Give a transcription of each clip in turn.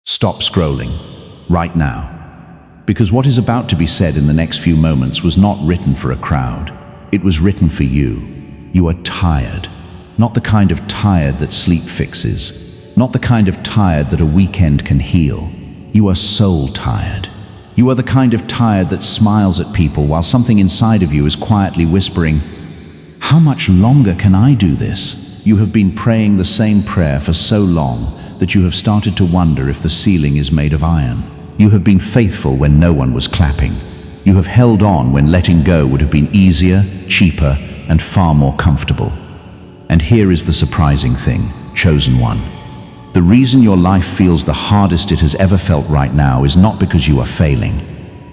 Stop scrolling, right now. Because what is about to be said in the next few moments was not written for a crowd. It was written for you. You are tired. Not the kind of tired that sleep fixes. Not the kind of tired that a weekend can heal. You are soul tired. You are the kind of tired that smiles at people while something inside of you is quietly whispering, "How much longer can I do this?" You have been praying the same prayer for so long that you have started to wonder if the ceiling is made of iron. You have been faithful when no one was clapping. You have held on when letting go would have been easier, cheaper, and far more comfortable. And here is the surprising thing, chosen one. The reason your life feels the hardest it has ever felt right now is not because you are failing.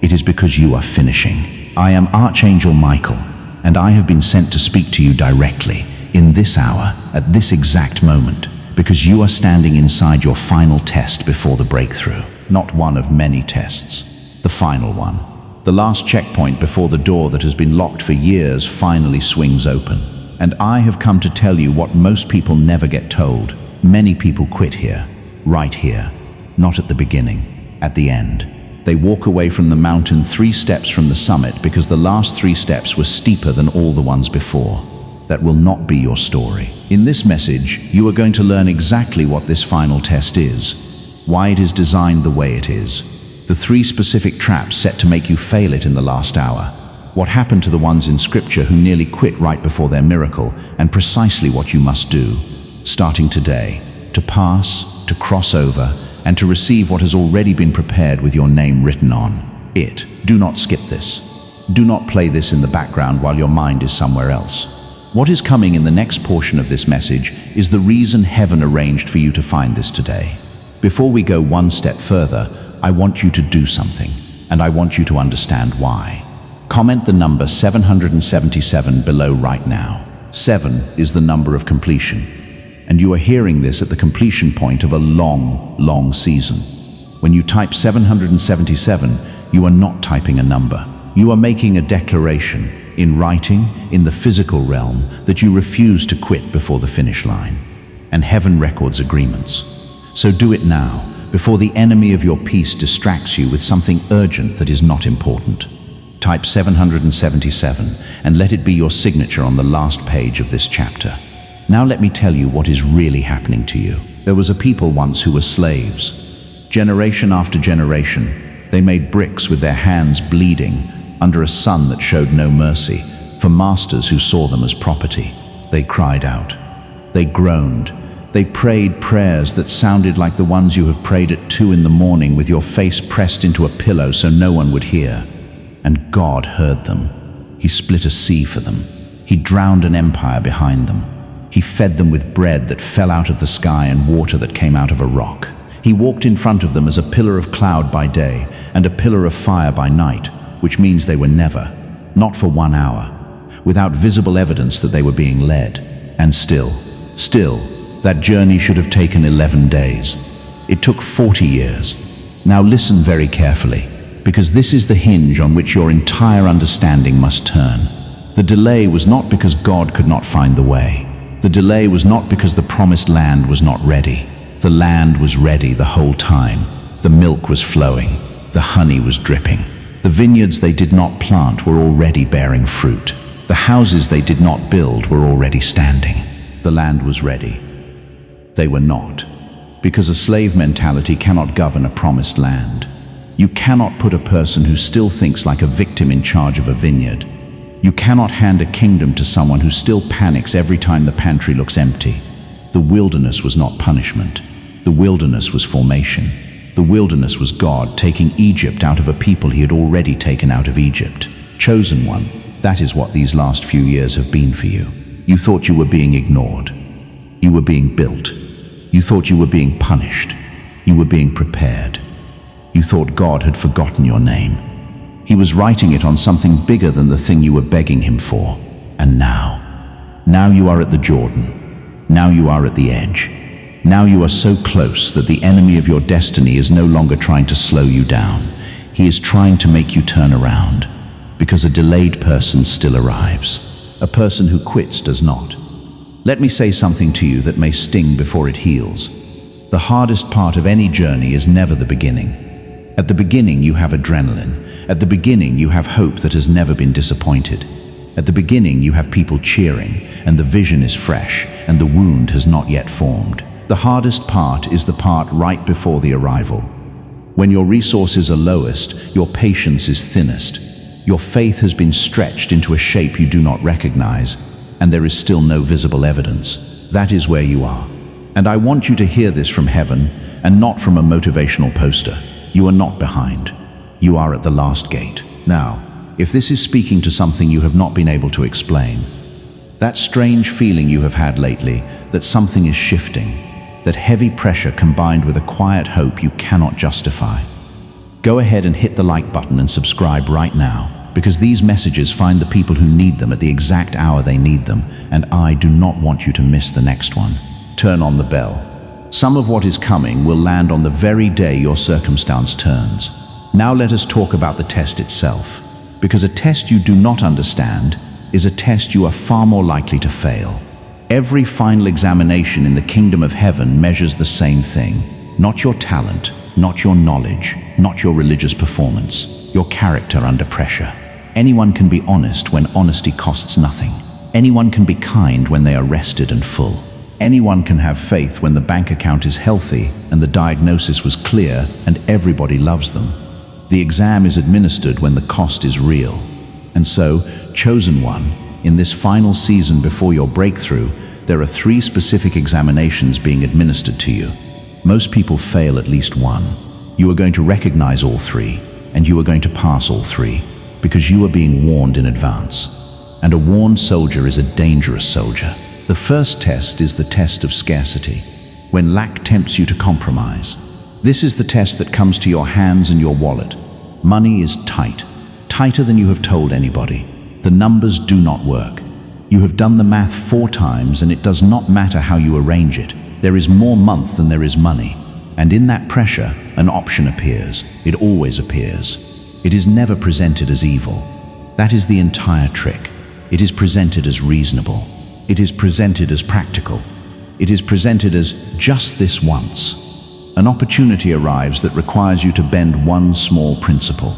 It is because you are finishing. I am Archangel Michael, and I have been sent to speak to you directly, in this hour, at this exact moment, because you are standing inside your final test before the breakthrough. Not one of many tests. The final one. The last checkpoint before the door that has been locked for years finally swings open. And I have come to tell you what most people never get told. Many people quit here, right here. Not at the beginning, at the end. They walk away from the mountain 3 steps from the summit because the last 3 steps were steeper than all the ones before. That will not be your story. In this message, you are going to learn exactly what this final test is, why it is designed the way it is, the 3 specific traps set to make you fail it in the last hour, what happened to the ones in Scripture who nearly quit right before their miracle, and precisely what you must do, starting today, to pass, to cross over, and to receive what has already been prepared with your name written on it. Do not skip this. Do not play this in the background while your mind is somewhere else. What is coming in the next portion of this message is the reason heaven arranged for you to find this today. Before we go one step further, I want you to do something, and I want you to understand why. Comment the number 777 below right now. 7 is the number of completion, and you are hearing this at the completion point of a long, long season. When you type 777, you are not typing a number. You are making a declaration, in writing, in the physical realm, that you refuse to quit before the finish line. And heaven records agreements. So do it now, before the enemy of your peace distracts you with something urgent that is not important. Type 777 and let it be your signature on the last page of this chapter. Now let me tell you what is really happening to you. There was a people once who were slaves. Generation after generation, they made bricks with their hands bleeding under a sun that showed no mercy, for masters who saw them as property. They cried out. They groaned. They prayed prayers that sounded like the ones you have prayed at 2 in the morning with your face pressed into a pillow so no one would hear. And God heard them. He split a sea for them. He drowned an empire behind them. He fed them with bread that fell out of the sky and water that came out of a rock. He walked in front of them as a pillar of cloud by day and a pillar of fire by night, which means they were never, not for 1 hour, without visible evidence that they were being led. And still, that journey should have taken 11 days. It took 40 years. Now listen very carefully, because this is the hinge on which your entire understanding must turn. The delay was not because God could not find the way. The delay was not because the promised land was not ready. The land was ready the whole time. The milk was flowing. The honey was dripping. The vineyards they did not plant were already bearing fruit. The houses they did not build were already standing. The land was ready. They were not, because a slave mentality cannot govern a promised land. You cannot put a person who still thinks like a victim in charge of a vineyard. You cannot hand a kingdom to someone who still panics every time the pantry looks empty. The wilderness was not punishment. The wilderness was formation. The wilderness was God taking Egypt out of a people he had already taken out of Egypt. Chosen one, that is what these last few years have been for you. You thought you were being ignored. You were being built. You thought you were being punished. You were being prepared. You thought God had forgotten your name. He was writing it on something bigger than the thing you were begging him for. And now you are at the Jordan. Now you are at the edge. Now you are so close that the enemy of your destiny is no longer trying to slow you down. He is trying to make you turn around, because a delayed person still arrives. A person who quits does not. Let me say something to you that may sting before it heals. The hardest part of any journey is never the beginning. At the beginning you have adrenaline. At the beginning you have hope that has never been disappointed. At the beginning you have people cheering, and the vision is fresh, and the wound has not yet formed. The hardest part is the part right before the arrival. When your resources are lowest, your patience is thinnest. Your faith has been stretched into a shape you do not recognize, and there is still no visible evidence. That is where you are. And I want you to hear this from heaven, and not from a motivational poster. You are not behind. You are at the last gate. Now, if this is speaking to something you have not been able to explain, that strange feeling you have had lately, that something is shifting, that heavy pressure combined with a quiet hope you cannot justify, go ahead and hit the like button and subscribe right now, because these messages find the people who need them at the exact hour they need them, and I do not want you to miss the next one. Turn on the bell. Some of what is coming will land on the very day your circumstance turns. Now let us talk about the test itself, because a test you do not understand is a test you are far more likely to fail. Every final examination in the kingdom of heaven measures the same thing. Not your talent, not your knowledge, not your religious performance, your character under pressure. Anyone can be honest when honesty costs nothing. Anyone can be kind when they are rested and full. Anyone can have faith when the bank account is healthy and the diagnosis was clear and everybody loves them. The exam is administered when the cost is real. And so, chosen one, in this final season before your breakthrough, there are 3 specific examinations being administered to you. Most people fail at least one. You are going to recognize all 3, and you are going to pass all 3, because you are being warned in advance. And a warned soldier is a dangerous soldier. The first test is the test of scarcity, when lack tempts you to compromise. This is the test that comes to your hands and your wallet. Money is tight, tighter than you have told anybody. The numbers do not work. You have done the math 4 times, and it does not matter how you arrange it. There is more month than there is money. And in that pressure, an option appears. It always appears. It is never presented as evil. That is the entire trick. It is presented as reasonable. It is presented as practical. It is presented as just this once. An opportunity arrives that requires you to bend one small principle.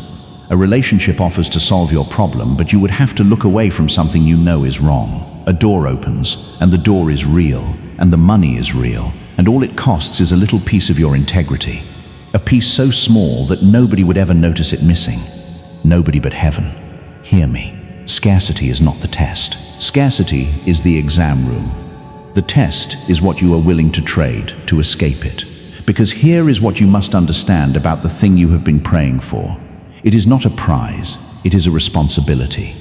A relationship offers to solve your problem, but you would have to look away from something you know is wrong. A door opens, and the door is real, and the money is real, and all it costs is a little piece of your integrity. A piece so small that nobody would ever notice it missing. Nobody but heaven. Hear me. Scarcity is not the test. Scarcity is the exam room. The test is what you are willing to trade to escape it. Because here is what you must understand about the thing you have been praying for. It is not a prize, it is a responsibility.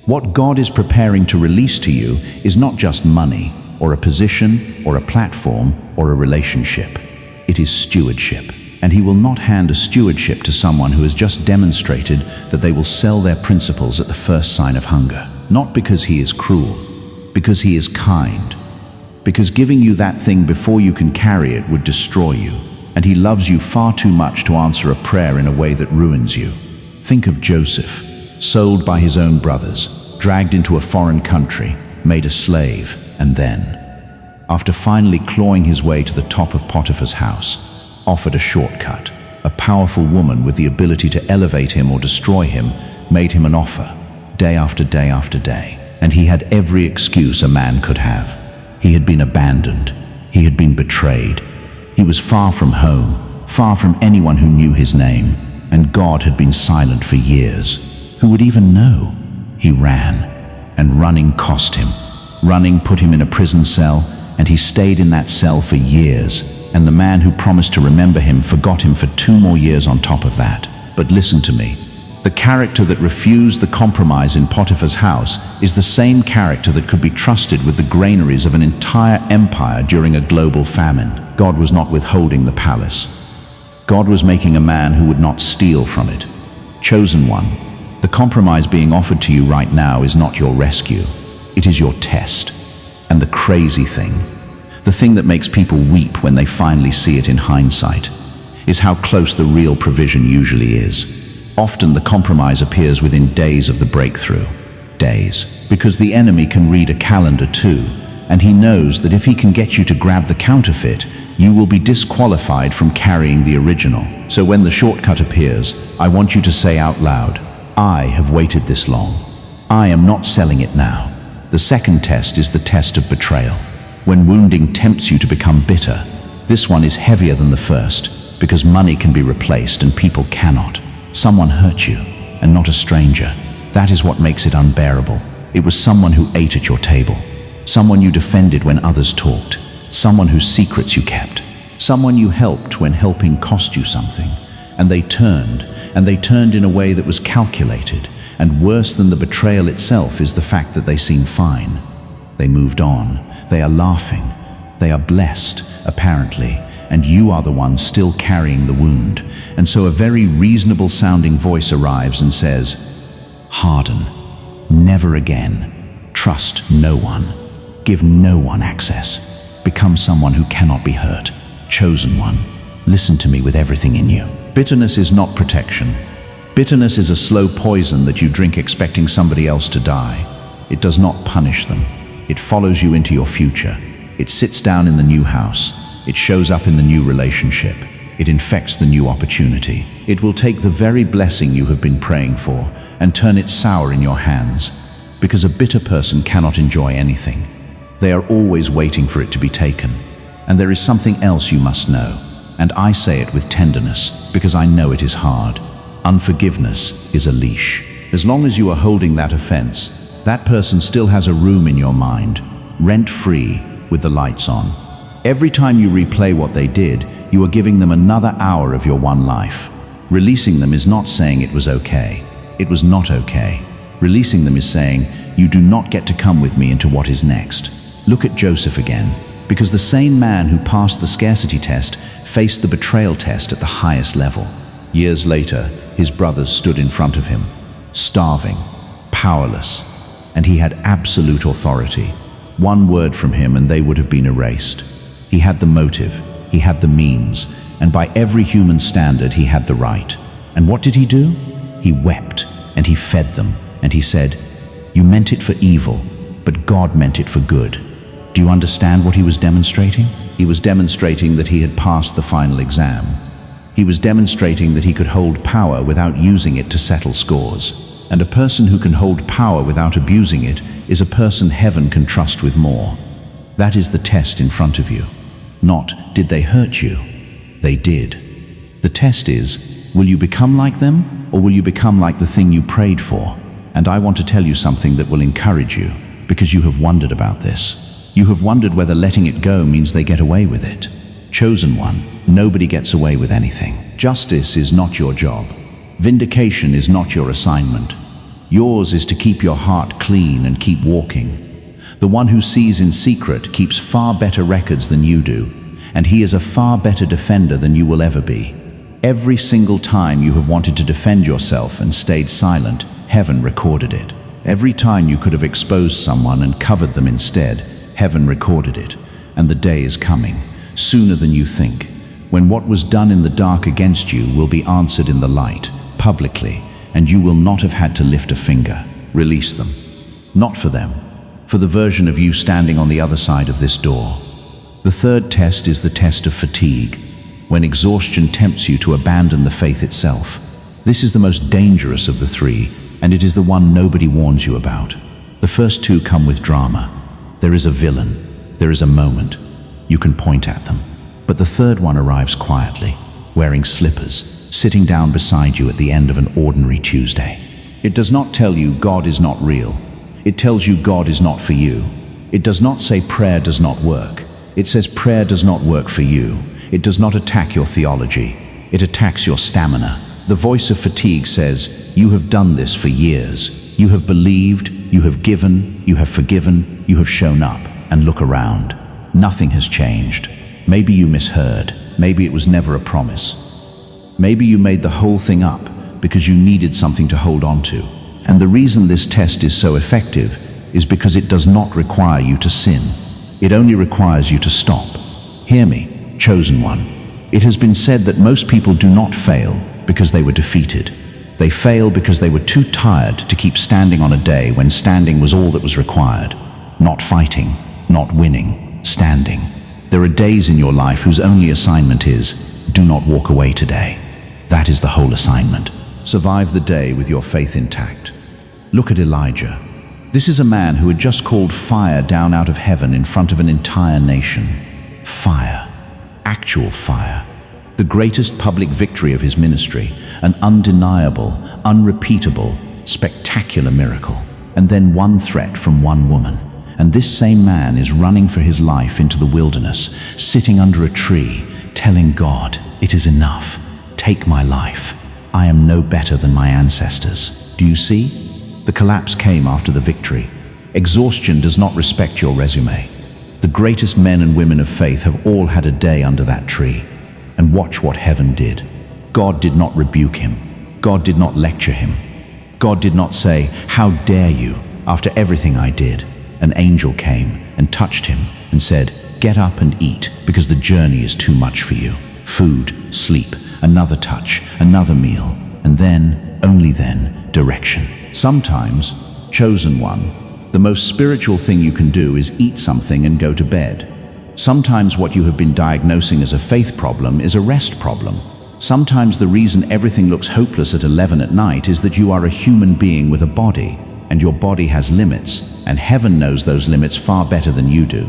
What God is preparing to release to you is not just money, or a position, or a platform, or a relationship. It is stewardship. And He will not hand a stewardship to someone who has just demonstrated that they will sell their principles at the first sign of hunger. Not because He is cruel, because He is kind. Because giving you that thing before you can carry it would destroy you. And He loves you far too much to answer a prayer in a way that ruins you. Think of Joseph, sold by his own brothers, dragged into a foreign country, made a slave, and then, after finally clawing his way to the top of Potiphar's house, offered a shortcut. A powerful woman with the ability to elevate him or destroy him made him an offer, day after day after day. And he had every excuse a man could have. He had been abandoned. He had been betrayed. He was far from home, far from anyone who knew his name, and God had been silent for years. Who would even know? He ran, and running cost him. Running put him in a prison cell, and he stayed in that cell for years. And the man who promised to remember him forgot him for 2 more years on top of that. But listen to me. The character that refused the compromise in Potiphar's house is the same character that could be trusted with the granaries of an entire empire during a global famine. God was not withholding the palace. God was making a man who would not steal from it. Chosen one, the compromise being offered to you right now is not your rescue. It is your test. And the crazy thing, the thing that makes people weep when they finally see it in hindsight, is how close the real provision usually is. Often the compromise appears within days of the breakthrough. Days. Because the enemy can read a calendar too, and he knows that if he can get you to grab the counterfeit, you will be disqualified from carrying the original. So when the shortcut appears, I want you to say out loud, I have waited this long. I am not selling it now. The second test is the test of betrayal. When wounding tempts you to become bitter, this one is heavier than the first, because money can be replaced and people cannot. Someone hurt you, and not a stranger. That is what makes it unbearable. It was someone who ate at your table, someone you defended when others talked, someone whose secrets you kept, someone you helped when helping cost you something. And they turned in a way that was calculated, and worse than the betrayal itself is the fact that they seem fine. They moved on, they are laughing, they are blessed, apparently, and you are the one still carrying the wound. And so a very reasonable sounding voice arrives and says, harden, never again, trust no one, give no one access, become someone who cannot be hurt, chosen one, listen to me with everything in you. Bitterness is not protection. Bitterness is a slow poison that you drink expecting somebody else to die. It does not punish them. It follows you into your future. It sits down in the new house. It shows up in the new relationship. It infects the new opportunity. It will take the very blessing you have been praying for and turn it sour in your hands, because a bitter person cannot enjoy anything. They are always waiting for it to be taken. And there is something else you must know, and I say it with tenderness, because I know it is hard. Unforgiveness is a leash. As long as you are holding that offense, that person still has a room in your mind, rent-free, with the lights on. Every time you replay what they did, you are giving them another hour of your one life. Releasing them is not saying it was okay. It was not okay. Releasing them is saying, you do not get to come with me into what is next. Look at Joseph again, because the same man who passed the scarcity test faced the betrayal test at the highest level. Years later, his brothers stood in front of him, starving, powerless, and he had absolute authority. One word from him and they would have been erased. He had the motive, he had the means, and by every human standard he had the right. And what did he do? He wept, and he fed them, and he said, you meant it for evil, but God meant it for good. Do you understand what he was demonstrating? He was demonstrating that he had passed the final exam. He was demonstrating that he could hold power without using it to settle scores. And a person who can hold power without abusing it is a person heaven can trust with more. That is the test in front of you. Not, did they hurt you? They did. The test is, will you become like them, or will you become like the thing you prayed for? And I want to tell you something that will encourage you, because you have wondered about this. You have wondered whether letting it go means they get away with it. Chosen one, nobody gets away with anything. Justice is not your job. Vindication is not your assignment. Yours is to keep your heart clean and keep walking. The one who sees in secret keeps far better records than you do, and he is a far better defender than you will ever be. Every single time you have wanted to defend yourself and stayed silent, heaven recorded it. Every time you could have exposed someone and covered them instead, heaven recorded it. And the day is coming, sooner than you think, when what was done in the dark against you will be answered in the light, publicly, and you will not have had to lift a finger. Release them. Not for them, for the version of you standing on the other side of this door. The third test is the test of fatigue, when exhaustion tempts you to abandon the faith itself. This is the most dangerous of the three, and it is the one nobody warns you about. The first two come with drama. There is a villain, there is a moment. You can point at them. But the third one arrives quietly, wearing slippers, sitting down beside you at the end of an ordinary Tuesday. It does not tell you God is not real. It tells you God is not for you. It does not say prayer does not work. It says prayer does not work for you. It does not attack your theology. It attacks your stamina. The voice of fatigue says, you have done this for years. You have believed, you have given, you have forgiven, you have shown up, and look around. Nothing has changed. Maybe you misheard. Maybe it was never a promise. Maybe you made the whole thing up because you needed something to hold on to. And the reason this test is so effective is because it does not require you to sin. It only requires you to stop. Hear me, chosen one. It has been said that most people do not fail because they were defeated. They fail because they were too tired to keep standing on a day when standing was all that was required. Not fighting, not winning, standing. There are days in your life whose only assignment is, do not walk away today. That is the whole assignment. Survive the day with your faith intact. Look at Elijah. This is a man who had just called fire down out of heaven in front of an entire nation. Fire. Actual fire. The greatest public victory of his ministry. An undeniable, unrepeatable, spectacular miracle. And then one threat from one woman. And this same man is running for his life into the wilderness, sitting under a tree, telling God, "It is enough. Take my life. I am no better than my ancestors." Do you see? The collapse came after the victory. Exhaustion does not respect your resume. The greatest men and women of faith have all had a day under that tree. And watch what heaven did. God did not rebuke him. God did not lecture him. God did not say, "How dare you?" After everything I did, an angel came and touched him and said, "Get up and eat, because the journey is too much for you." Food, sleep, another touch, another meal, and then, only then, direction. Sometimes, chosen one, the most spiritual thing you can do is eat something and go to bed. Sometimes what you have been diagnosing as a faith problem is a rest problem. Sometimes the reason everything looks hopeless at 11 at night is that you are a human being with a body, and your body has limits, and heaven knows those limits far better than you do.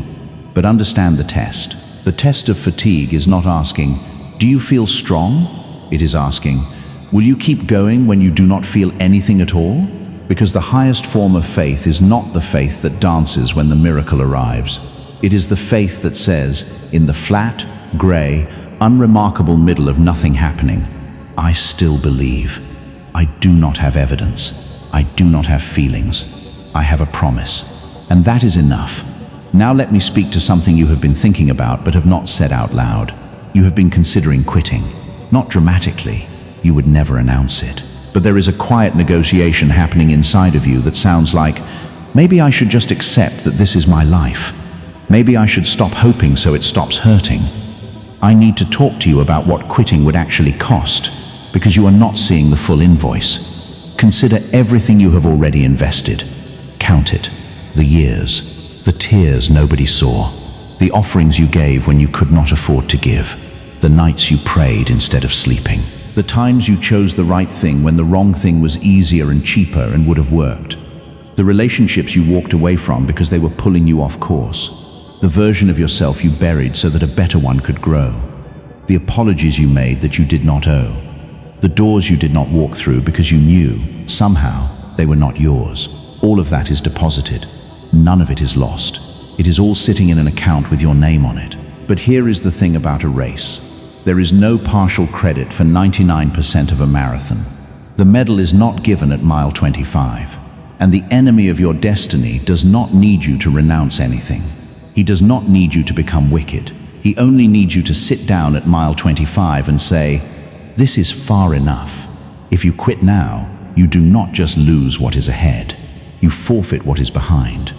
But understand the test. The test of fatigue is not asking, "Do you feel strong?" It is asking, "Will you keep going when you do not feel anything at all?" Because the highest form of faith is not the faith that dances when the miracle arrives. It is the faith that says, in the flat, grey, unremarkable middle of nothing happening, I still believe. I do not have evidence. I do not have feelings. I have a promise. And that is enough. Now let me speak to something you have been thinking about but have not said out loud. You have been considering quitting. Not dramatically. You would never announce it. But there is a quiet negotiation happening inside of you that sounds like, maybe I should just accept that this is my life. Maybe I should stop hoping so it stops hurting. I need to talk to you about what quitting would actually cost, because you are not seeing the full invoice. Consider everything you have already invested. Count it. The years, the tears nobody saw, the offerings you gave when you could not afford to give, the nights you prayed instead of sleeping, the times you chose the right thing when the wrong thing was easier and cheaper and would have worked, the relationships you walked away from because they were pulling you off course, the version of yourself you buried so that a better one could grow, the apologies you made that you did not owe, the doors you did not walk through because you knew, somehow, they were not yours. All of that is deposited. None of it is lost. It is all sitting in an account with your name on it. But here is the thing about a race. There is no partial credit for 99% of a marathon. The medal is not given at mile 25. And the enemy of your destiny does not need you to renounce anything. He does not need you to become wicked. He only needs you to sit down at mile 25 and say, "This is far enough." If you quit now, you do not just lose what is ahead. You forfeit what is behind.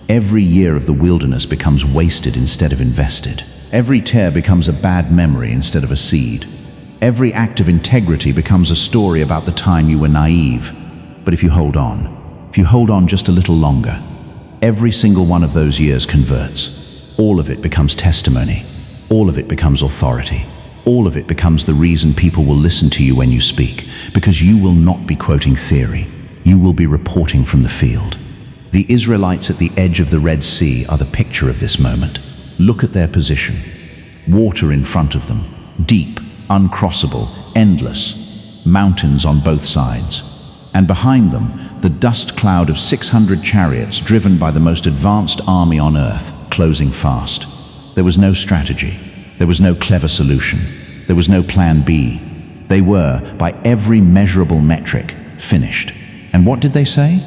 Every year of the wilderness becomes wasted instead of invested. Every tear becomes a bad memory instead of a seed. Every act of integrity becomes a story about the time you were naive. But if you hold on just a little longer, every single one of those years converts. All of it becomes testimony. All of it becomes authority. All of it becomes the reason people will listen to you when you speak, because you will not be quoting theory. You will be reporting from the field. The Israelites at the edge of the Red Sea are the picture of this moment. Look at their position. Water in front of them, deep, uncrossable, endless, mountains on both sides. And behind them, the dust cloud of 600 chariots driven by the most advanced army on earth, closing fast. There was no strategy. There was no clever solution. There was no plan B. They were, by every measurable metric, finished. And what did they say?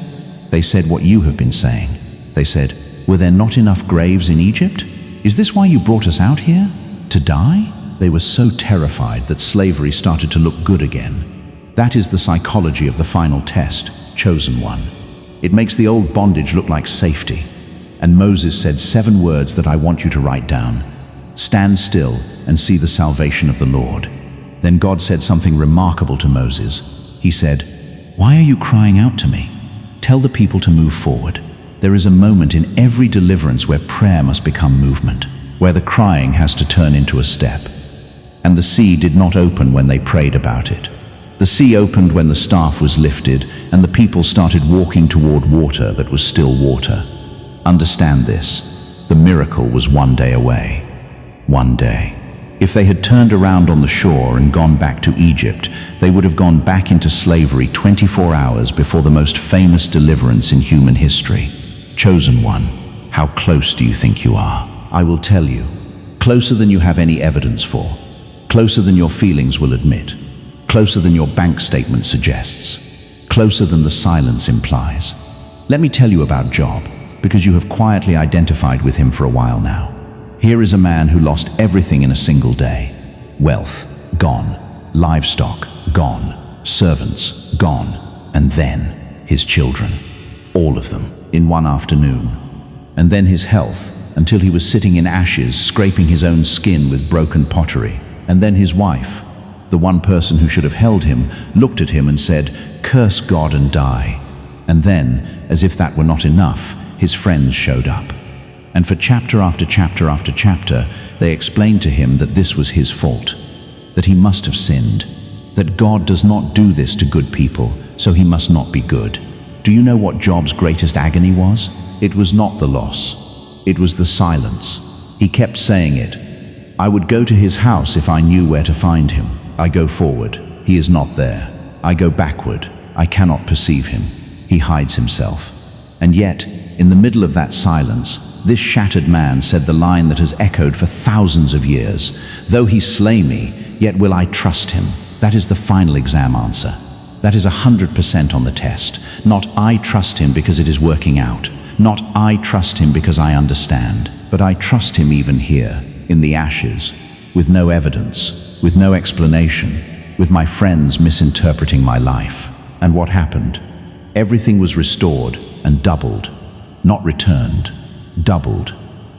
They said what you have been saying. They said, "Were there not enough graves in Egypt? Is this why you brought us out here? To die?" They were so terrified that slavery started to look good again. That is the psychology of the final test, chosen one. It makes the old bondage look like safety. And Moses said 7 words that I want you to write down. Stand still and see the salvation of the Lord. Then God said something remarkable to Moses. He said, "Why are you crying out to me? Tell the people to move forward." There is a moment in every deliverance where prayer must become movement, where the crying has to turn into a step. And the sea did not open when they prayed about it. The sea opened when the staff was lifted and the people started walking toward water that was still water. Understand this, the miracle was one day away. One day. If they had turned around on the shore and gone back to Egypt, they would have gone back into slavery 24 hours before the most famous deliverance in human history. Chosen one, how close do you think you are? I will tell you, closer than you have any evidence for, closer than your feelings will admit, closer than your bank statement suggests, closer than the silence implies. Let me tell you about Job, because you have quietly identified with him for a while now. Here is a man who lost everything in a single day. Wealth, gone. Livestock, gone. Servants, gone. And then his children. All of them, in one afternoon. And then his health, until he was sitting in ashes, scraping his own skin with broken pottery. And then his wife, the one person who should have held him, looked at him and said, "Curse God and die." And then, as if that were not enough, his friends showed up. And for chapter after chapter after chapter, they explained to him that this was his fault, that he must have sinned, that God does not do this to good people, so he must not be good. Do you know what Job's greatest agony was? It was not the loss. It was the silence. He kept saying it. I would go to his house if I knew where to find him. I go forward. He is not there. I go backward. I cannot perceive him. He hides himself. And yet, in the middle of that silence, this shattered man said the line that has echoed for thousands of years, "Though he slay me, yet will I trust him." That is the final exam answer. That is 100% on the test. Not I trust him because it is working out. Not I trust him because I understand. But I trust him even here, in the ashes, with no evidence, with no explanation, with my friends misinterpreting my life. And what happened? Everything was restored and doubled, not returned. Doubled.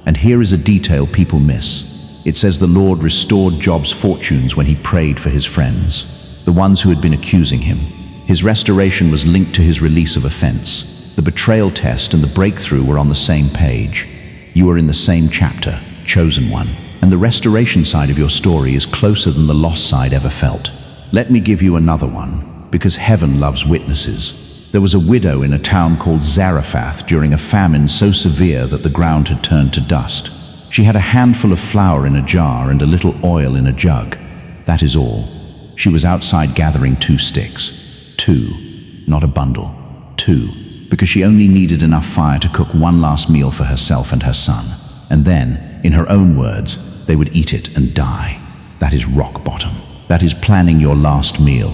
And here is a detail people miss. It says the Lord restored Job's fortunes when he prayed for his friends, the ones who had been accusing him. His restoration was linked to his release of offense. The betrayal test and the breakthrough were on the same page. You are in the same chapter, chosen one. And the restoration side of your story is closer than the loss side ever felt. Let me give you another one, because heaven loves witnesses. There was a widow in a town called Zarephath during a famine so severe that the ground had turned to dust. She had a handful of flour in a jar and a little oil in a jug. That is all. She was outside gathering 2 sticks. 2, not a bundle. 2, because she only needed enough fire to cook one last meal for herself and her son. And then, in her own words, they would eat it and die. That is rock bottom. That is planning your last meal.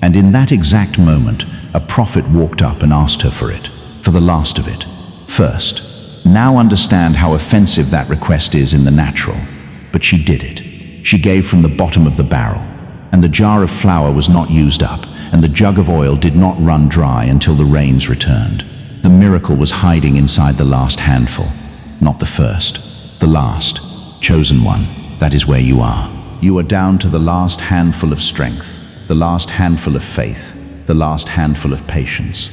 And in that exact moment, a prophet walked up and asked her for it, for the last of it. First, now understand how offensive that request is in the natural. But she did it. She gave from the bottom of the barrel, and the jar of flour was not used up, and the jug of oil did not run dry until the rains returned. The miracle was hiding inside the last handful, not the first, the last, chosen one. That is where you are. You are down to the last handful of strength, the last handful of faith, the last handful of patience.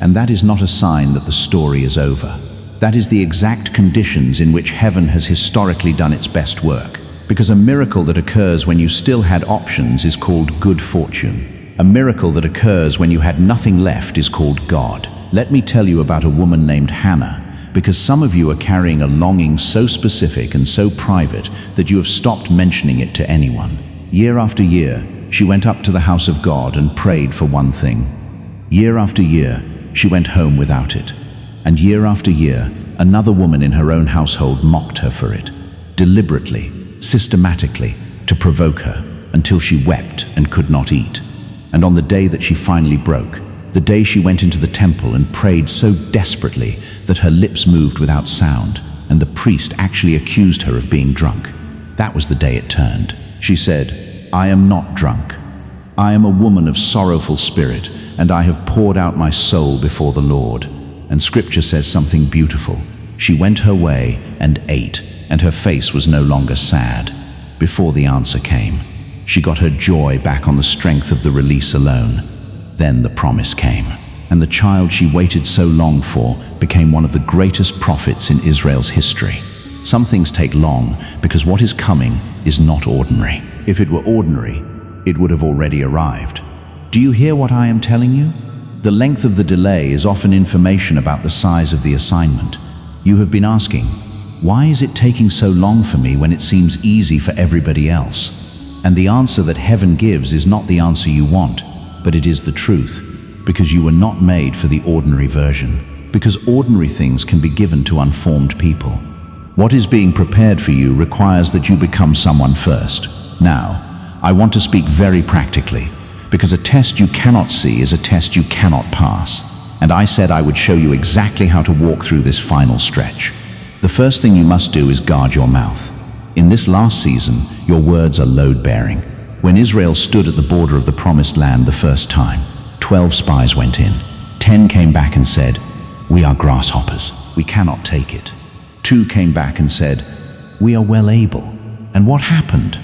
And that is not a sign that the story is over. That is the exact conditions in which heaven has historically done its best work. Because a miracle that occurs when you still had options is called good fortune. A miracle that occurs when you had nothing left is called God. Let me tell you about a woman named Hannah, because some of you are carrying a longing so specific and so private that you have stopped mentioning it to anyone. Year after year, she went up to the house of God and prayed for one thing. Year after year, she went home without it. And year after year, another woman in her own household mocked her for it, deliberately, systematically, to provoke her, until she wept and could not eat. And on the day that she finally broke, the day she went into the temple and prayed so desperately that her lips moved without sound, and the priest actually accused her of being drunk, that was the day it turned. She said, "I am not drunk. I am a woman of sorrowful spirit, and I have poured out my soul before the Lord." And scripture says something beautiful. She went her way and ate, and her face was no longer sad. Before the answer came, she got her joy back on the strength of the release alone. Then the promise came, and the child she waited so long for became one of the greatest prophets in Israel's history. Some things take long because what is coming is not ordinary. If it were ordinary, it would have already arrived. Do you hear what I am telling you? The length of the delay is often information about the size of the assignment. You have been asking, why is it taking so long for me when it seems easy for everybody else? And the answer that heaven gives is not the answer you want, but it is the truth, because you were not made for the ordinary version, because ordinary things can be given to unformed people. What is being prepared for you requires that you become someone first. Now, I want to speak very practically, because a test you cannot see is a test you cannot pass. And I said I would show you exactly how to walk through this final stretch. The first thing you must do is guard your mouth. In this last season, your words are load-bearing. When Israel stood at the border of the Promised Land the first time, 12 spies went in. 10 came back and said, "We are grasshoppers. We cannot take it." 2 came back and said, "We are well able." And what happened?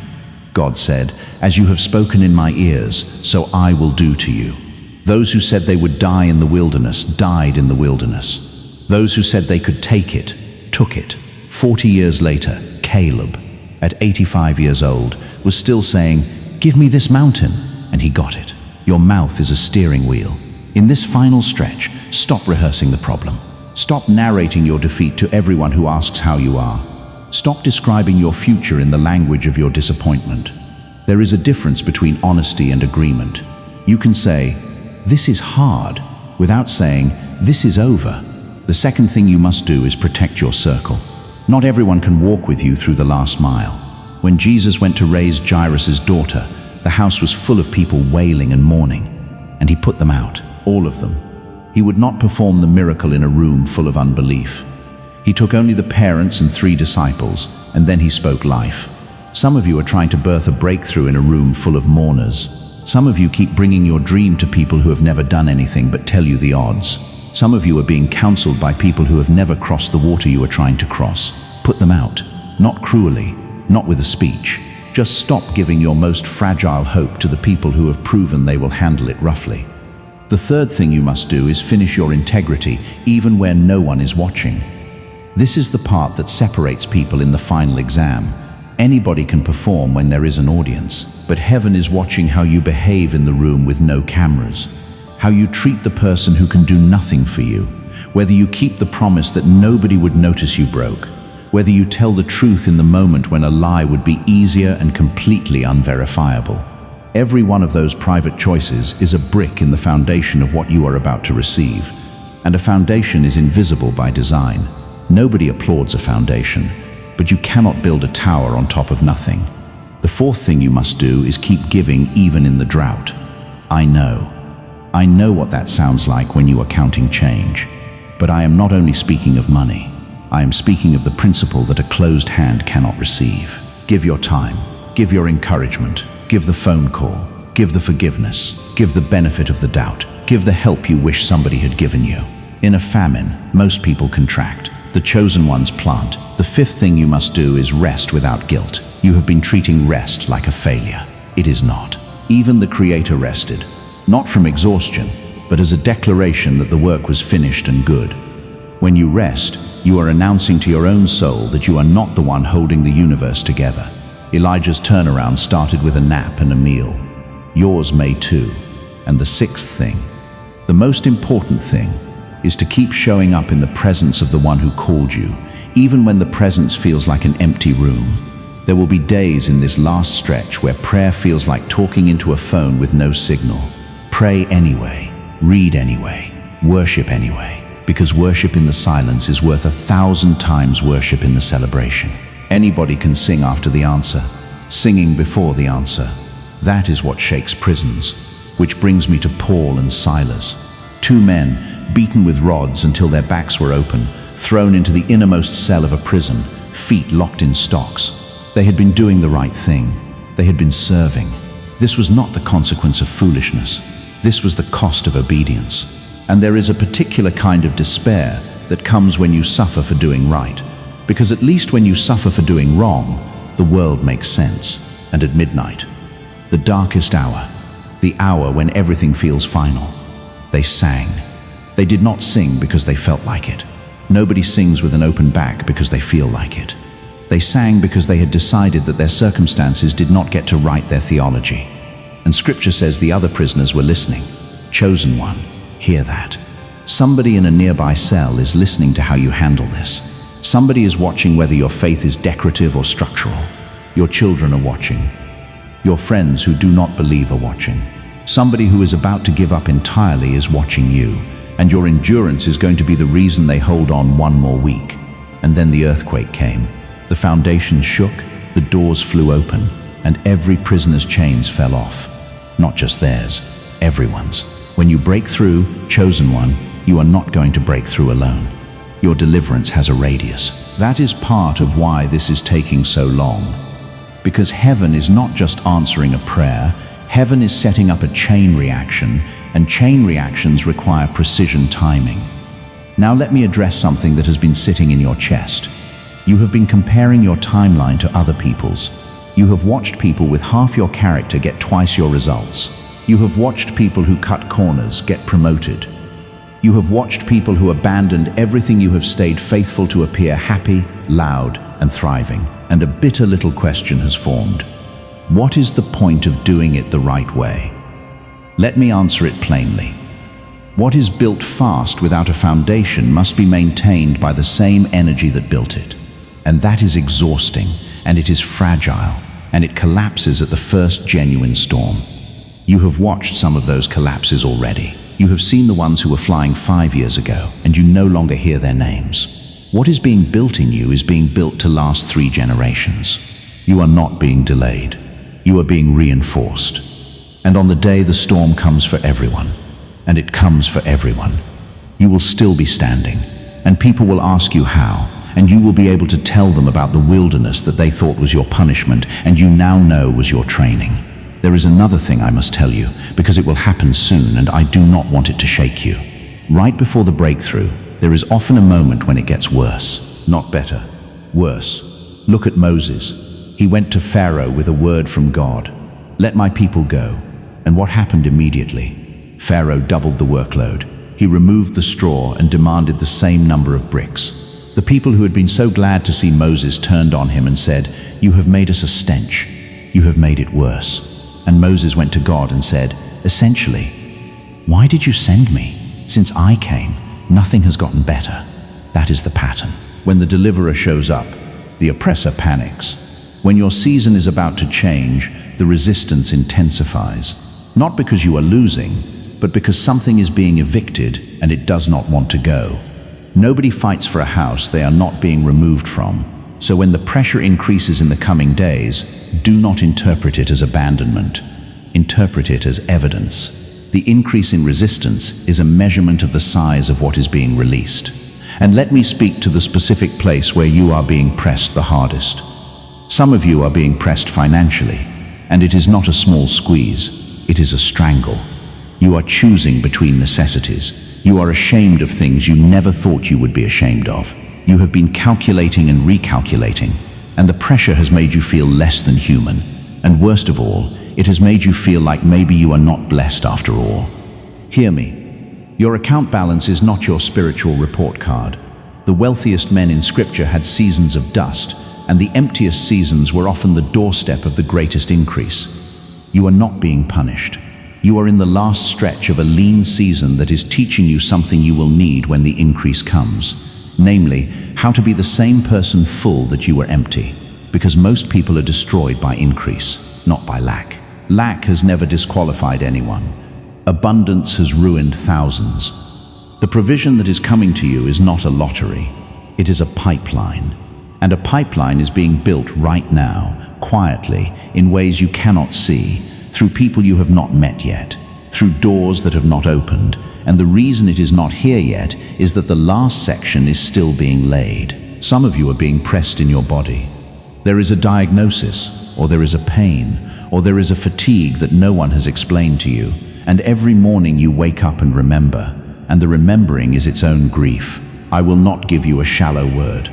God said, "As you have spoken in my ears, so I will do to you." Those who said they would die in the wilderness died in the wilderness. Those who said they could take it, took it. 40 years later, Caleb, at 85 years old, was still saying, "Give me this mountain," and he got it. Your mouth is a steering wheel. In this final stretch, stop rehearsing the problem. Stop narrating your defeat to everyone who asks how you are. Stop describing your future in the language of your disappointment. There is a difference between honesty and agreement. You can say, "This is hard," without saying, "This is over." The second thing you must do is protect your circle. Not everyone can walk with you through the last mile. When Jesus went to raise Jairus' daughter, the house was full of people wailing and mourning, and he put them out, all of them. He would not perform the miracle in a room full of unbelief. He took only the parents and 3 disciples, and then he spoke life. Some of you are trying to birth a breakthrough in a room full of mourners. Some of you keep bringing your dream to people who have never done anything but tell you the odds. Some of you are being counseled by people who have never crossed the water you are trying to cross. Put them out, not cruelly, not with a speech. Just stop giving your most fragile hope to the people who have proven they will handle it roughly. The third thing you must do is finish your integrity, even where no one is watching. This is the part that separates people in the final exam. Anybody can perform when there is an audience, but heaven is watching how you behave in the room with no cameras, how you treat the person who can do nothing for you, whether you keep the promise that nobody would notice you broke, whether you tell the truth in the moment when a lie would be easier and completely unverifiable. Every one of those private choices is a brick in the foundation of what you are about to receive, and a foundation is invisible by design. Nobody applauds a foundation, but you cannot build a tower on top of nothing. The fourth thing you must do is keep giving even in the drought. I know what that sounds like when you are counting change, but I am not only speaking of money. I am speaking of the principle that a closed hand cannot receive. Give your time, give your encouragement, give the phone call, give the forgiveness, give the benefit of the doubt, give the help you wish somebody had given you. In a famine, most people contract. The chosen ones plant. The fifth thing you must do is rest without guilt. You have been treating rest like a failure. It is not. Even the Creator rested, not from exhaustion, but as a declaration that the work was finished and good. When you rest, you are announcing to your own soul that you are not the one holding the universe together. Elijah's turnaround started with a nap and a meal. Yours may too. And the sixth thing, the most important thing, is to keep showing up in the presence of the one who called you, even when the presence feels like an empty room. There will be days in this last stretch where prayer feels like talking into a phone with no signal. Pray anyway, read anyway, worship anyway, because worship in the silence is worth 1,000 times worship in the celebration. Anybody can sing after the answer, singing before the answer. That is what shakes prisons, which brings me to Paul and Silas. 2 men, beaten with rods until their backs were open, thrown into the innermost cell of a prison, feet locked in stocks. They had been doing the right thing. They had been serving. This was not the consequence of foolishness. This was the cost of obedience. And there is a particular kind of despair that comes when you suffer for doing right, because at least when you suffer for doing wrong, the world makes sense. And at midnight, the darkest hour, the hour when everything feels final, they sang. They did not sing because they felt like it. Nobody sings with an open back because they feel like it. They sang because they had decided that their circumstances did not get to write their theology. And Scripture says the other prisoners were listening. Chosen one, hear that. Somebody in a nearby cell is listening to how you handle this. Somebody is watching whether your faith is decorative or structural. Your children are watching. Your friends who do not believe are watching. Somebody who is about to give up entirely is watching you, and your endurance is going to be the reason they hold on one more week. And then the earthquake came. The foundations shook, the doors flew open, and every prisoner's chains fell off. Not just theirs, everyone's. When you break through, chosen one, you are not going to break through alone. Your deliverance has a radius. That is part of why this is taking so long. Because heaven is not just answering a prayer, heaven is setting up a chain reaction, and chain reactions require precision timing. Now let me address something that has been sitting in your chest. You have been comparing your timeline to other people's. You have watched people with half your character get twice your results. You have watched people who cut corners get promoted. You have watched people who abandoned everything you have stayed faithful to appear happy, loud, and thriving. And a bitter little question has formed. What is the point of doing it the right way? Let me answer it plainly. What is built fast without a foundation must be maintained by the same energy that built it. And that is exhausting, and it is fragile, and it collapses at the first genuine storm. You have watched some of those collapses already. You have seen the ones who were flying 5 years ago, and you no longer hear their names. What is being built in you is being built to last 3 generations. You are not being delayed. You are being reinforced. And on the day the storm comes for everyone, and it comes for everyone, you will still be standing, and people will ask you how, and you will be able to tell them about the wilderness that they thought was your punishment, and you now know was your training. There is another thing I must tell you, because it will happen soon, and I do not want it to shake you. Right before the breakthrough, there is often a moment when it gets worse, not better, worse. Look at Moses. He went to Pharaoh with a word from God. Let my people go. And what happened immediately? Pharaoh doubled the workload. He removed the straw and demanded the same number of bricks. The people who had been so glad to see Moses turned on him and said, "You have made us a stench. You have made it worse." And Moses went to God and said, essentially, "Why did you send me? Since I came, nothing has gotten better." That is the pattern. When the deliverer shows up, the oppressor panics. When your season is about to change, the resistance intensifies. Not because you are losing, but because something is being evicted and it does not want to go. Nobody fights for a house they are not being removed from. So when the pressure increases in the coming days, do not interpret it as abandonment. Interpret it as evidence. The increase in resistance is a measurement of the size of what is being released. And let me speak to the specific place where you are being pressed the hardest. Some of you are being pressed financially, and it is not a small squeeze, it is a strangle. You are choosing between necessities. You are ashamed of things you never thought you would be ashamed of. You have been calculating and recalculating, and the pressure has made you feel less than human. And worst of all, it has made you feel like maybe you are not blessed after all. Hear me. Your account balance is not your spiritual report card. The wealthiest men in Scripture had seasons of dust, and the emptiest seasons were often the doorstep of the greatest increase. You are not being punished. You are in the last stretch of a lean season that is teaching you something you will need when the increase comes. Namely, how to be the same person full that you were empty. Because most people are destroyed by increase, not by lack. Lack has never disqualified anyone. Abundance has ruined thousands. The provision that is coming to you is not a lottery. It is a pipeline. And a pipeline is being built right now, quietly, in ways you cannot see, through people you have not met yet, through doors that have not opened. And the reason it is not here yet is that the last section is still being laid. Some of you are being pressed in your body. There is a diagnosis, or there is a pain, or there is a fatigue that no one has explained to you. And every morning you wake up and remember, and the remembering is its own grief. I will not give you a shallow word,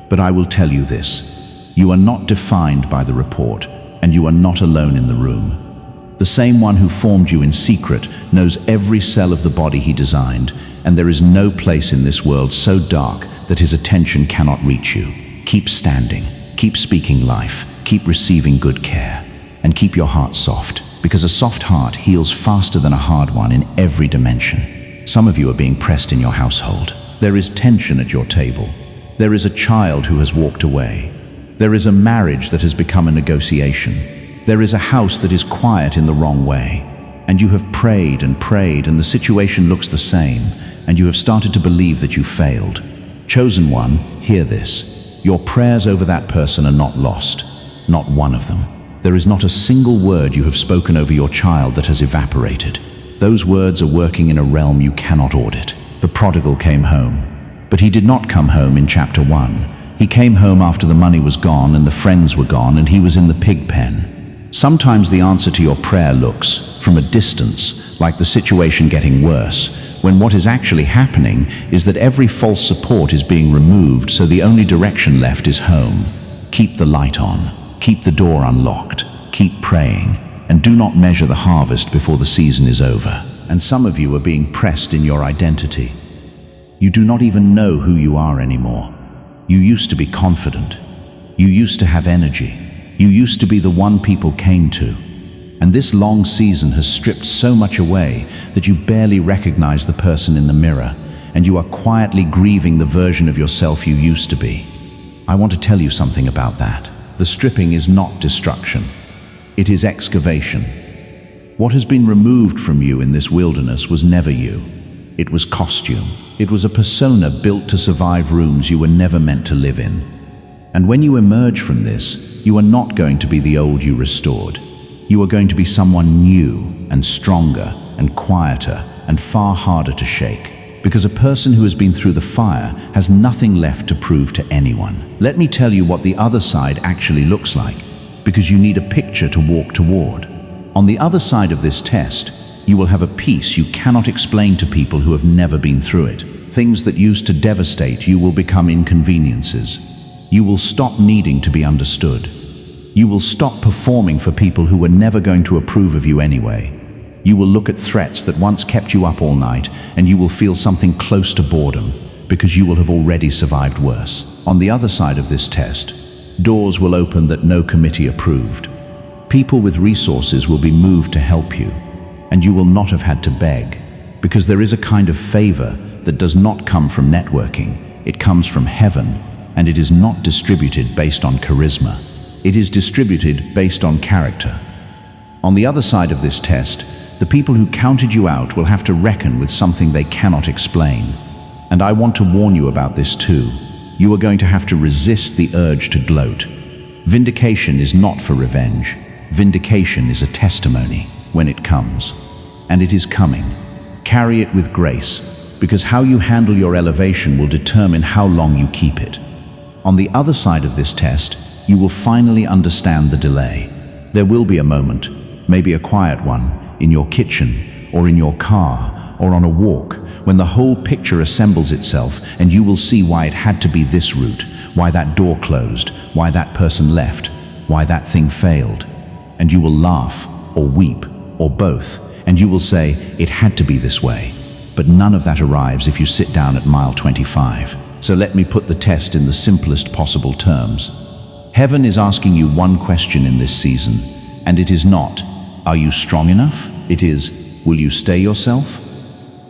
but I will tell you this. You are not defined by the report, and you are not alone in the room. The same one who formed you in secret knows every cell of the body he designed, and there is no place in this world so dark that his attention cannot reach you. Keep standing. keep speaking life, keep receiving good care, and keep your heart soft, because a soft heart heals faster than a hard one in every dimension. Some of you are being pressed in your household. There is tension at your table. There is a child who has walked away. There is a marriage that has become a negotiation. There is a house that is quiet in the wrong way. And you have prayed and prayed, and the situation looks the same, and you have started to believe that you failed. Chosen one, hear this. Your prayers over that person are not lost. Not one of them. There is not a single word you have spoken over your child that has evaporated. Those words are working in a realm you cannot audit. The prodigal came home. But he did not come home in chapter 1. He came home after the money was gone and the friends were gone and he was in the pig pen. Sometimes the answer to your prayer looks, from a distance, like the situation getting worse, when what is actually happening is that every false support is being removed, so the only direction left is home. Keep the light on. Keep the door unlocked. Keep praying. And do not measure the harvest before the season is over. And some of you are being pressed in your identity. You do not even know who you are anymore. You used to be confident. You used to have energy. You used to be the one people came to. And this long season has stripped so much away that you barely recognize the person in the mirror, and you are quietly grieving the version of yourself you used to be. I want to tell you something about that. The stripping is not destruction. It is excavation. What has been removed from you in this wilderness was never you. It was costume. It was a persona built to survive rooms you were never meant to live in. And when you emerge from this, you are not going to be the old you restored. You are going to be someone new and stronger and quieter and far harder to shake. Because a person who has been through the fire has nothing left to prove to anyone. Let me tell you what the other side actually looks like, because you need a picture to walk toward. On the other side of this test, you will have a peace you cannot explain to people who have never been through it. Things that used to devastate you will become inconveniences. You will stop needing to be understood. You will stop performing for people who were never going to approve of you anyway. You will look at threats that once kept you up all night, and you will feel something close to boredom, because you will have already survived worse. On the other side of this test, doors will open that no committee approved. People with resources will be moved to help you, and you will not have had to beg, because there is a kind of favor that does not come from networking. It comes from heaven, and it is not distributed based on charisma. It is distributed based on character. On the other side of this test, the people who counted you out will have to reckon with something they cannot explain. And I want to warn you about this too. You are going to have to resist the urge to gloat. Vindication is not for revenge. Vindication is a testimony when it comes. And it is coming. Carry it with grace, because how you handle your elevation will determine how long you keep it. On the other side of this test, you will finally understand the delay. There will be a moment, maybe a quiet one, in your kitchen, or in your car, or on a walk, when the whole picture assembles itself and you will see why it had to be this route, why that door closed, why that person left, why that thing failed. And you will laugh, or weep, or both, and you will say, it had to be this way. But none of that arrives if you sit down at mile 25. So let me put the test in the simplest possible terms. Heaven is asking you one question in this season, and it is not, are you strong enough? It is, will you stay yourself?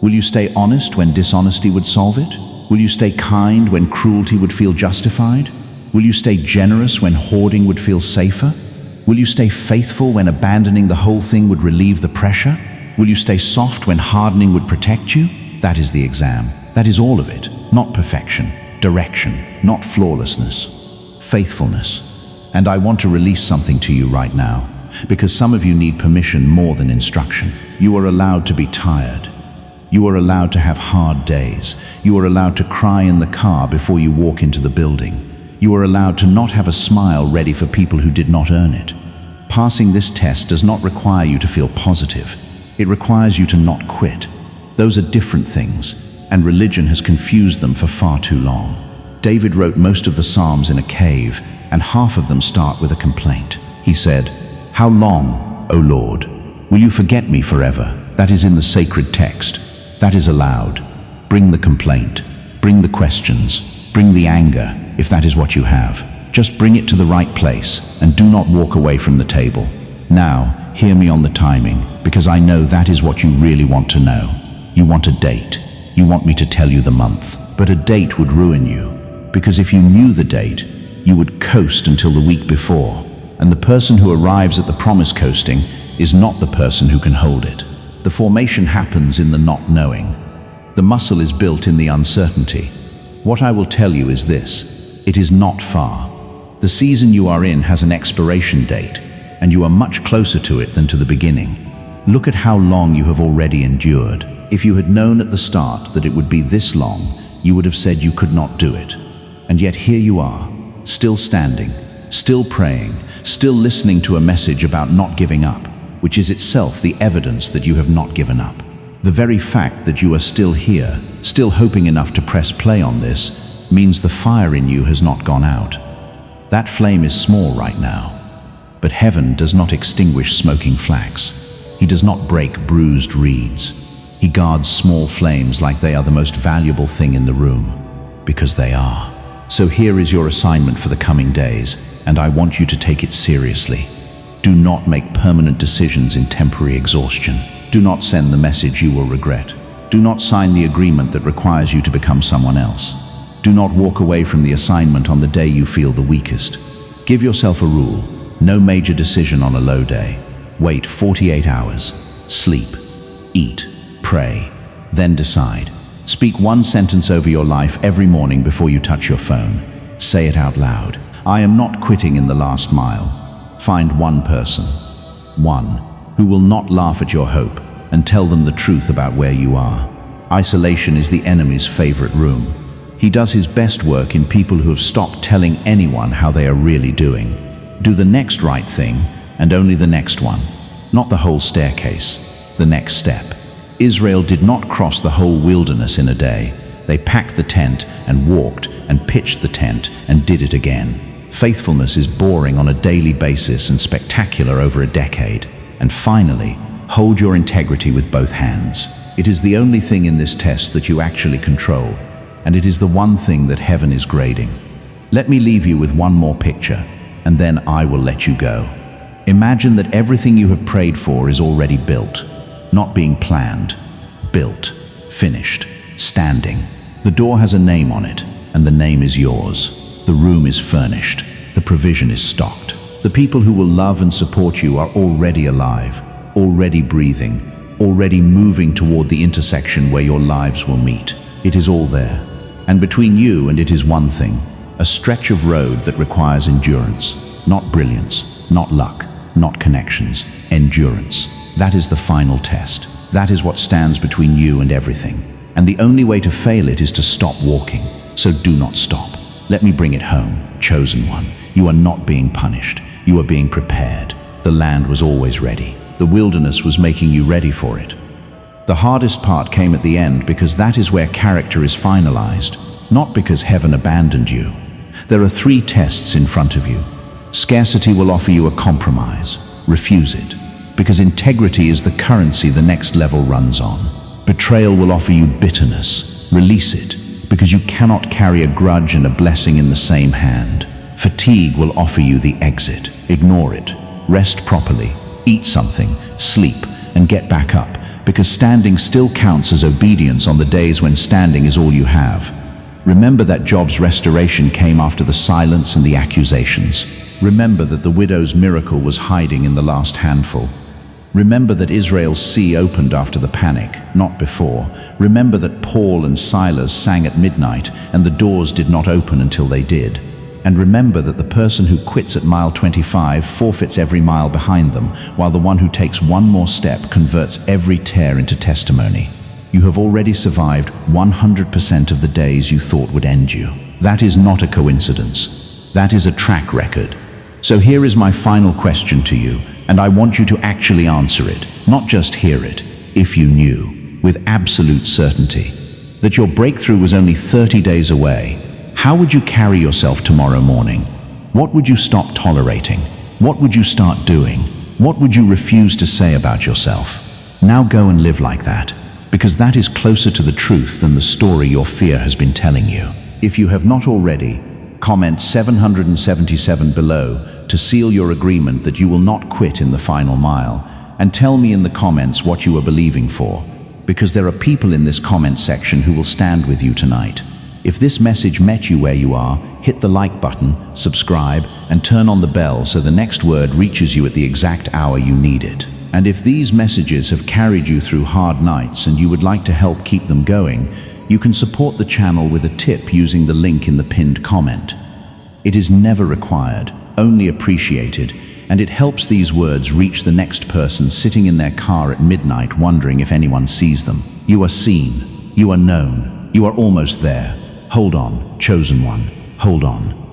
Will you stay honest when dishonesty would solve it? Will you stay kind when cruelty would feel justified? Will you stay generous when hoarding would feel safer? Will you stay faithful when abandoning the whole thing would relieve the pressure? Will you stay soft when hardening would protect you? That is the exam. That is all of it. Not perfection, direction, not flawlessness, faithfulness. And I want to release something to you right now, because some of you need permission more than instruction. You are allowed to be tired. You are allowed to have hard days. You are allowed to cry in the car before you walk into the building. You are allowed to not have a smile ready for people who did not earn it. Passing this test does not require you to feel positive. It requires you to not quit. Those are different things, and religion has confused them for far too long. David wrote most of the Psalms in a cave, and half of them start with a complaint. He said, "How long, O Lord, will you forget me forever?" That is in the sacred text. That is allowed. Bring the complaint. Bring the questions. Bring the anger, if that is what you have. Just bring it to the right place and do not walk away from the table. Now, hear me on the timing, because I know that is what you really want to know. You want a date. You want me to tell you the month. But a date would ruin you, because if you knew the date, you would coast until the week before. And the person who arrives at the promise coasting is not the person who can hold it. The formation happens in the not knowing. The muscle is built in the uncertainty. What I will tell you is this: it is not far. The season you are in has an expiration date, and you are much closer to it than to the beginning. Look at how long you have already endured. If you had known at the start that it would be this long, you would have said you could not do it. And yet here you are, still standing, still praying, still listening to a message about not giving up, which is itself the evidence that you have not given up. The very fact that you are still here, still hoping enough to press play on this, means the fire in you has not gone out. That flame is small right now, but heaven does not extinguish smoking flax. He does not break bruised reeds. He guards small flames like they are the most valuable thing in the room, because they are. So here is your assignment for the coming days, and I want you to take it seriously. Do not make permanent decisions in temporary exhaustion. Do not send the message you will regret. Do not sign the agreement that requires you to become someone else. Do not walk away from the assignment on the day you feel the weakest. Give yourself a rule: no major decision on a low day. Wait 48 hours. Sleep. Eat. Pray. Then decide. Speak one sentence over your life every morning before you touch your phone. Say it out loud. I am not quitting in the last mile. Find one person. One who will not laugh at your hope, and tell them the truth about where you are. Isolation is the enemy's favorite room. He does his best work in people who have stopped telling anyone how they are really doing. Do the next right thing, and only the next one. Not the whole staircase, the next step. Israel did not cross the whole wilderness in a day. They packed the tent and walked and pitched the tent and did it again. Faithfulness is boring on a daily basis and spectacular over a decade. And finally, hold your integrity with both hands. It is the only thing in this test that you actually control, and it is the one thing that heaven is grading. Let me leave you with one more picture, and then I will let you go. Imagine that everything you have prayed for is already built, not being planned, built, finished, standing. The door has a name on it, and the name is yours. The room is furnished. The provision is stocked. The people who will love and support you are already alive, already breathing, already moving toward the intersection where your lives will meet. It is all there. And between you and it is one thing: a stretch of road that requires endurance. Not brilliance, not luck, not connections. Endurance. That is the final test. That is what stands between you and everything. And the only way to fail it is to stop walking. So do not stop. Let me bring it home, chosen one. You are not being punished. You are being prepared. The land was always ready. The wilderness was making you ready for it. The hardest part came at the end, because that is where character is finalized, not because heaven abandoned you. There are 3 tests in front of you. Scarcity will offer you a compromise. Refuse it, because integrity is the currency the next level runs on. Betrayal will offer you bitterness. Release it, because you cannot carry a grudge and a blessing in the same hand. Fatigue will offer you the exit. Ignore it. Rest properly. Eat something. Sleep. And get back up, because standing still counts as obedience on the days when standing is all you have. Remember that Job's restoration came after the silence and the accusations. Remember that the widow's miracle was hiding in the last handful. Remember that Israel's sea opened after the panic, not before. Remember that Paul and Silas sang at midnight and the doors did not open until they did. And remember that the person who quits at mile 25 forfeits every mile behind them, while the one who takes one more step converts every tear into testimony. You have already survived 100% of the days you thought would end you. That is not a coincidence. That is a track record. So here is my final question to you, and I want you to actually answer it, not just hear it. If you knew, with absolute certainty, that your breakthrough was only 30 days away, how would you carry yourself tomorrow morning? What would you stop tolerating? What would you start doing? What would you refuse to say about yourself? Now go and live like that, because that is closer to the truth than the story your fear has been telling you. If you have not already, Comment 777 below to seal your agreement that you will not quit in the final mile, and tell me in the comments what you are believing for, because there are people in this comment section who will stand with you tonight. If this message met you where you are, hit the like button, subscribe, and turn on the bell so the next word reaches you at the exact hour you need it. And if these messages have carried you through hard nights and you would like to help keep them going, you can support the channel with a tip using the link in the pinned comment. It is never required, only appreciated, and it helps these words reach the next person sitting in their car at midnight wondering if anyone sees them. You are seen, you are known, you are almost there. Hold on, chosen one, hold on.